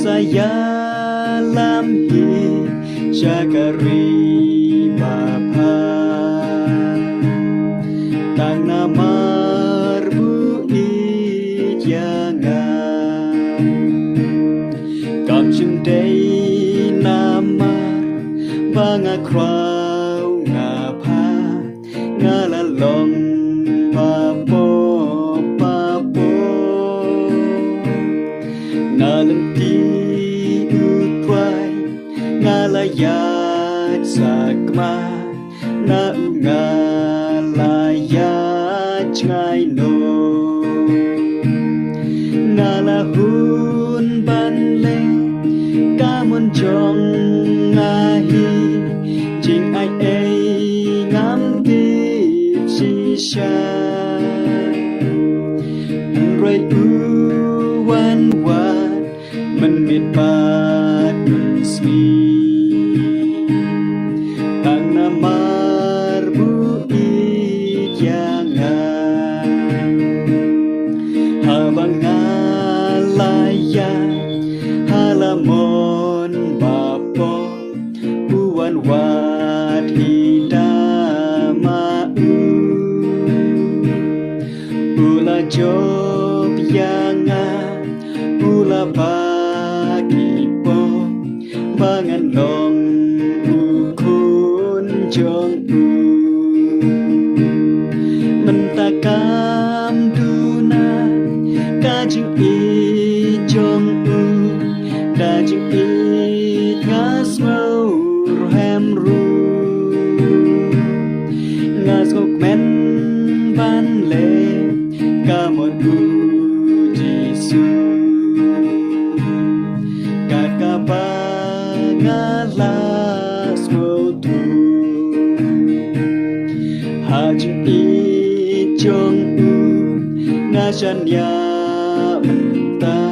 saya lamhi syakari bapa tang namar bu jangan kam chung day namar banga krau ngapa ngalalong papo nalenti utwai ngalayat sakma na ngalayat ngai no ngalahun banle kamun jong ngahi jing ai ngam ti si sha roi wan menit pat smi tang namar bu jangan habang ngalaya halamon bapo buan wat hidama ula job jangan ula bangan long ukun jong mentakam duna kajing i jong kajing i ngasmau rohem ru ngasgok men ban le kamon jisu kakapa ngalas motu hajing i jong ngajan ya menta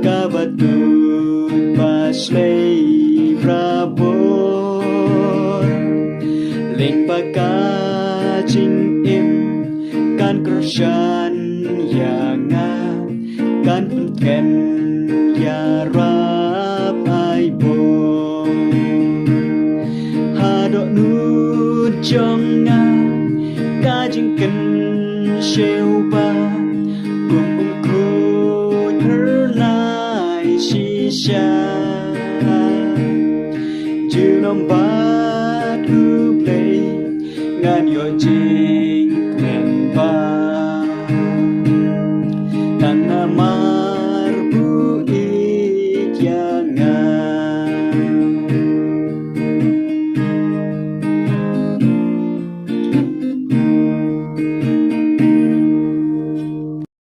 kabatut paslay rabor ling pakajing im kan kershan yanga kan ken ya rap ai bo hadok nu jonga kajing ken sheu ba kum ku ternai shisha junom bat hu play ngan yo jing men ba tang nama